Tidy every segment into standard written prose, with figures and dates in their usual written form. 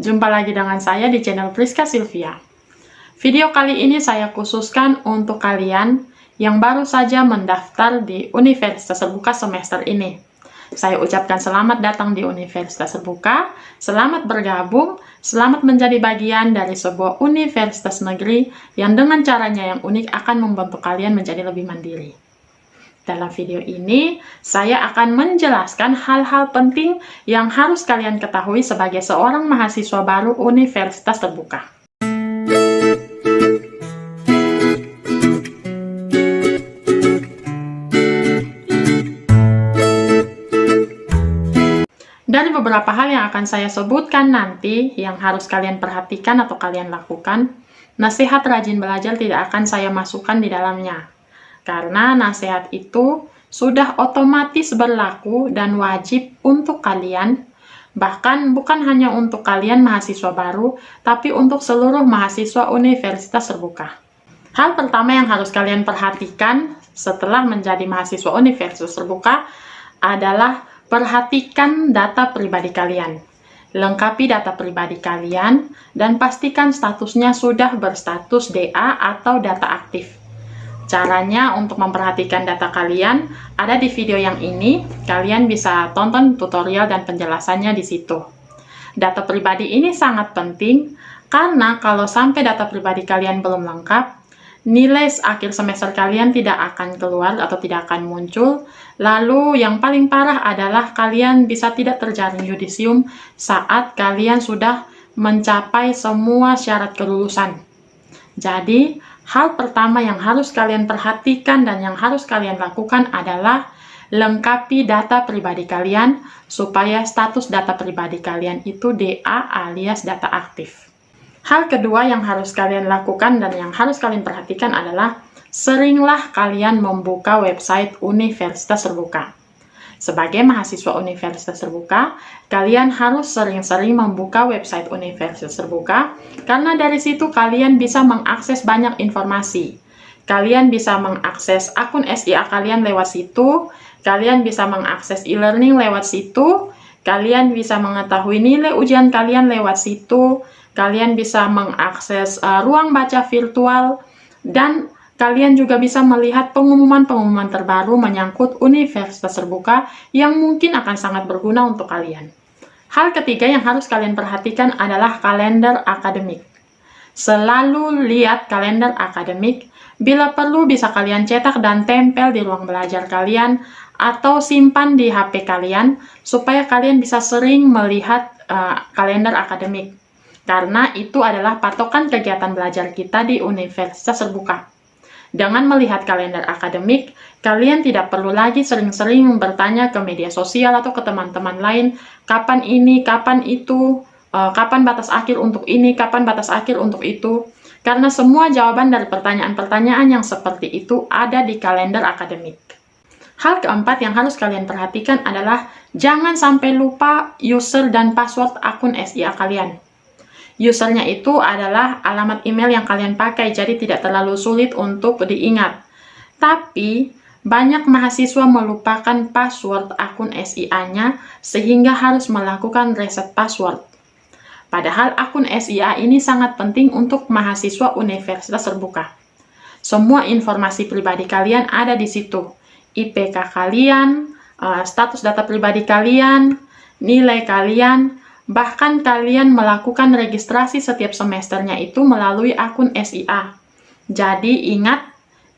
jumpa lagi dengan saya di channel Priska Sylvia. Video kali ini saya khususkan untuk kalian yang baru saja mendaftar di Universitas Terbuka semester ini. Saya ucapkan selamat datang di Universitas Terbuka, selamat bergabung, selamat menjadi bagian dari sebuah universitas negeri yang dengan caranya yang unik akan membantu kalian menjadi lebih mandiri. Dalam video ini, saya akan menjelaskan hal-hal penting yang harus kalian ketahui sebagai seorang mahasiswa baru Universitas Terbuka. Dari beberapa hal yang akan saya sebutkan nanti, yang harus kalian perhatikan atau kalian lakukan, nasihat rajin belajar tidak akan saya masukkan di dalamnya. Karena nasihat itu sudah otomatis berlaku dan wajib untuk kalian, bahkan bukan hanya untuk kalian mahasiswa baru, tapi untuk seluruh mahasiswa Universitas Terbuka. Hal pertama yang harus kalian perhatikan setelah menjadi mahasiswa Universitas Terbuka adalah perhatikan data pribadi kalian. Lengkapi data pribadi kalian dan pastikan statusnya sudah berstatus DA atau data aktif. Caranya untuk memperhatikan data kalian ada di video yang ini. Kalian bisa tonton tutorial dan penjelasannya di situ. Data pribadi ini sangat penting karena kalau sampai data pribadi kalian belum lengkap, nilai akhir semester kalian tidak akan keluar atau tidak akan muncul. Lalu yang paling parah adalah kalian bisa tidak terjaring yudisium saat kalian sudah mencapai semua syarat kelulusan. Jadi, hal pertama yang harus kalian perhatikan dan yang harus kalian lakukan adalah lengkapi data pribadi kalian supaya status data pribadi kalian itu DA alias data aktif. Hal kedua yang harus kalian lakukan dan yang harus kalian perhatikan adalah seringlah kalian membuka website Universitas Terbuka. Sebagai mahasiswa Universitas Terbuka, kalian harus sering-sering membuka website Universitas Terbuka karena dari situ kalian bisa mengakses banyak informasi. Kalian bisa mengakses akun SIA kalian lewat situ, kalian bisa mengakses e-learning lewat situ, kalian bisa mengetahui nilai ujian kalian lewat situ, kalian bisa mengakses ruang baca virtual, dan kalian juga bisa melihat pengumuman-pengumuman terbaru menyangkut Universitas Terbuka yang mungkin akan sangat berguna untuk kalian. Hal ketiga yang harus kalian perhatikan adalah kalender akademik. Selalu lihat kalender akademik, bila perlu bisa kalian cetak dan tempel di ruang belajar kalian atau simpan di HP kalian supaya kalian bisa sering melihat kalender akademik. Karena itu adalah patokan kegiatan belajar kita di Universitas Terbuka. Dengan melihat kalender akademik, kalian tidak perlu lagi sering-sering bertanya ke media sosial atau ke teman-teman lain, kapan ini, kapan itu, kapan batas akhir untuk ini, kapan batas akhir untuk itu. Karena semua jawaban dari pertanyaan-pertanyaan yang seperti itu ada di kalender akademik. Hal keempat yang harus kalian perhatikan adalah jangan sampai lupa user dan password akun SIA kalian. Usernya itu adalah alamat email yang kalian pakai, jadi tidak terlalu sulit untuk diingat. Tapi, banyak mahasiswa melupakan password akun SIA-nya sehingga harus melakukan reset password. Padahal akun SIA ini sangat penting untuk mahasiswa Universitas Terbuka. Semua informasi pribadi kalian ada di situ. IPK kalian, status data pribadi kalian, nilai kalian, bahkan kalian melakukan registrasi setiap semesternya itu melalui akun SIA. Jadi ingat,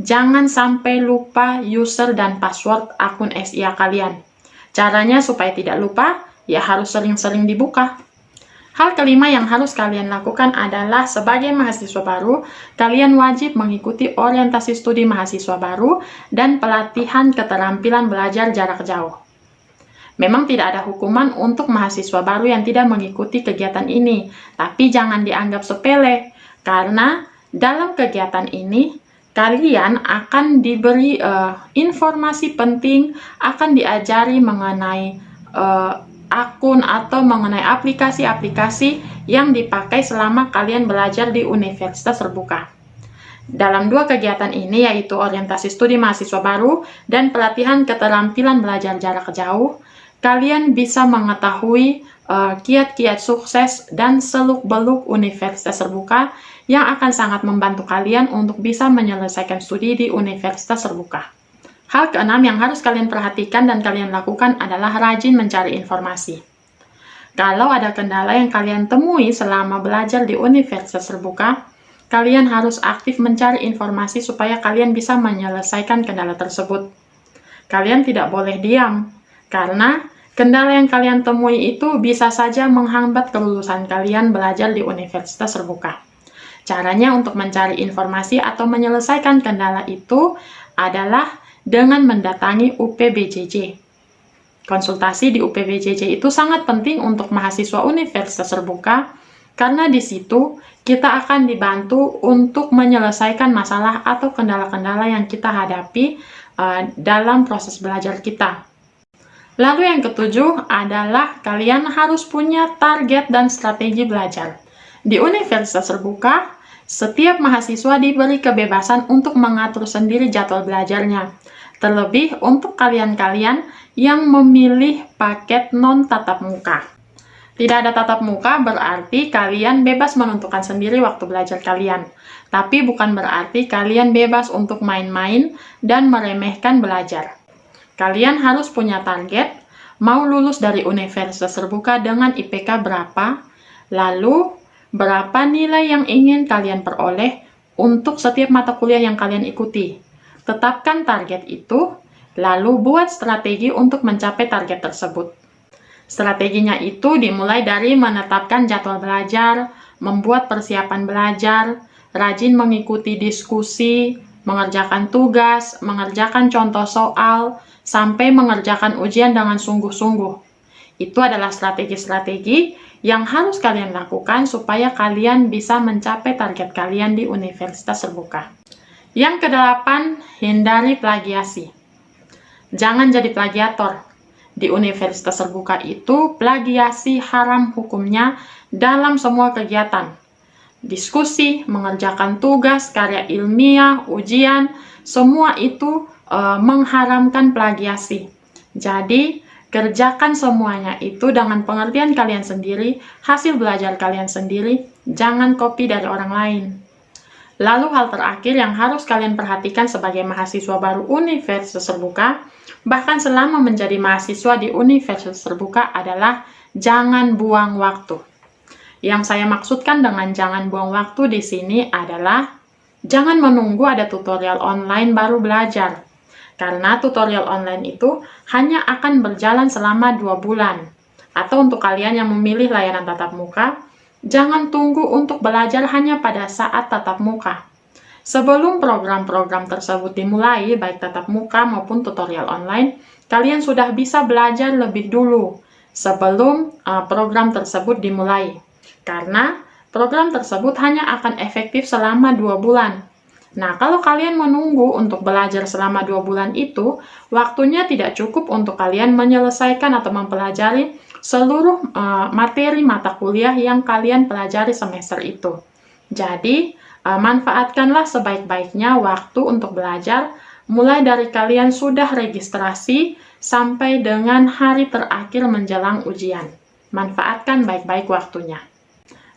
jangan sampai lupa user dan password akun SIA kalian. Caranya supaya tidak lupa, ya harus sering-sering dibuka. Hal kelima yang harus kalian lakukan adalah sebagai mahasiswa baru, kalian wajib mengikuti orientasi studi mahasiswa baru dan pelatihan keterampilan belajar jarak jauh. Memang tidak ada hukuman untuk mahasiswa baru yang tidak mengikuti kegiatan ini, tapi jangan dianggap sepele, karena dalam kegiatan ini, kalian akan diberi informasi penting, akan diajari mengenai akun atau mengenai aplikasi-aplikasi yang dipakai selama kalian belajar di Universitas Terbuka. Dalam dua kegiatan ini, yaitu orientasi studi mahasiswa baru dan pelatihan keterampilan belajar jarak jauh, kalian bisa mengetahui kiat-kiat sukses dan seluk-beluk Universitas Terbuka yang akan sangat membantu kalian untuk bisa menyelesaikan studi di Universitas Terbuka. Hal keenam yang harus kalian perhatikan dan kalian lakukan adalah rajin mencari informasi. Kalau ada kendala yang kalian temui selama belajar di Universitas Terbuka, kalian harus aktif mencari informasi supaya kalian bisa menyelesaikan kendala tersebut. Kalian tidak boleh diam, karena kendala yang kalian temui itu bisa saja menghambat kelulusan kalian belajar di Universitas Terbuka. Caranya untuk mencari informasi atau menyelesaikan kendala itu adalah dengan mendatangi UPBJJ. Konsultasi di UPBJJ itu sangat penting untuk mahasiswa Universitas Terbuka, karena di situ kita akan dibantu untuk menyelesaikan masalah atau kendala-kendala yang kita hadapi dalam proses belajar kita. Lalu yang ketujuh adalah kalian harus punya target dan strategi belajar. Di Universitas Terbuka, setiap mahasiswa diberi kebebasan untuk mengatur sendiri jadwal belajarnya. Terlebih untuk kalian-kalian yang memilih paket non-tatap muka. Tidak ada tatap muka berarti kalian bebas menentukan sendiri waktu belajar kalian. Tapi bukan berarti kalian bebas untuk main-main dan meremehkan belajar. Kalian harus punya target, mau lulus dari Universitas Terbuka dengan IPK berapa, lalu berapa nilai yang ingin kalian peroleh untuk setiap mata kuliah yang kalian ikuti. Tetapkan target itu, lalu buat strategi untuk mencapai target tersebut. Strateginya itu dimulai dari menetapkan jadwal belajar, membuat persiapan belajar, rajin mengikuti diskusi, mengerjakan tugas, mengerjakan contoh soal, sampai mengerjakan ujian dengan sungguh-sungguh. Itu adalah strategi-strategi yang harus kalian lakukan supaya kalian bisa mencapai target kalian di Universitas Terbuka. Yang kedelapan, hindari plagiasi. Jangan jadi plagiator. Di Universitas Terbuka itu, plagiasi haram hukumnya dalam semua kegiatan. Diskusi, mengerjakan tugas, karya ilmiah, ujian, semua itu mengharamkan plagiasi. Jadi, kerjakan semuanya itu dengan pengertian kalian sendiri, hasil belajar kalian sendiri, jangan copy dari orang lain. Lalu hal terakhir yang harus kalian perhatikan sebagai mahasiswa baru Universitas Terbuka, bahkan selama menjadi mahasiswa di Universitas Terbuka adalah jangan buang waktu. Yang saya maksudkan dengan jangan buang waktu di sini adalah jangan menunggu ada tutorial online baru belajar. Karena tutorial online itu hanya akan berjalan selama 2 bulan. Atau untuk kalian yang memilih layanan tatap muka, jangan tunggu untuk belajar hanya pada saat tatap muka. Sebelum program-program tersebut dimulai, baik tatap muka maupun tutorial online, kalian sudah bisa belajar lebih dulu sebelum program tersebut dimulai. Karena program tersebut hanya akan efektif selama 2 bulan. Nah, kalau kalian menunggu untuk belajar selama 2 bulan itu, waktunya tidak cukup untuk kalian menyelesaikan atau mempelajari seluruh materi mata kuliah yang kalian pelajari semester itu. Jadi, manfaatkanlah sebaik-baiknya waktu untuk belajar, mulai dari kalian sudah registrasi sampai dengan hari terakhir menjelang ujian. Manfaatkan baik-baik waktunya.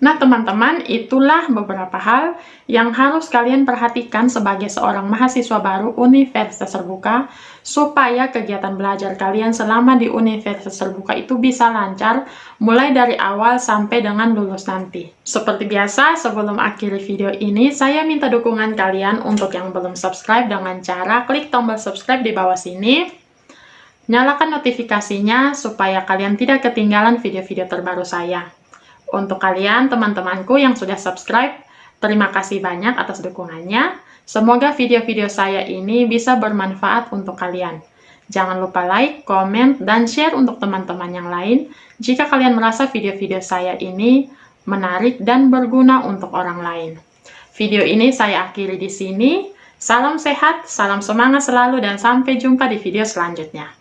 Nah, teman-teman, itulah beberapa hal yang harus kalian perhatikan sebagai seorang mahasiswa baru Universitas Terbuka supaya kegiatan belajar kalian selama di Universitas Terbuka itu bisa lancar mulai dari awal sampai dengan lulus nanti. Seperti biasa, sebelum akhiri video ini, saya minta dukungan kalian untuk yang belum subscribe dengan cara klik tombol subscribe di bawah sini. Nyalakan notifikasinya supaya kalian tidak ketinggalan video-video terbaru saya. Untuk kalian, teman-temanku yang sudah subscribe, terima kasih banyak atas dukungannya. Semoga video-video saya ini bisa bermanfaat untuk kalian. Jangan lupa like, komen, dan share untuk teman-teman yang lain jika kalian merasa video-video saya ini menarik dan berguna untuk orang lain. Video ini saya akhiri di sini. Salam sehat, salam semangat selalu, dan sampai jumpa di video selanjutnya.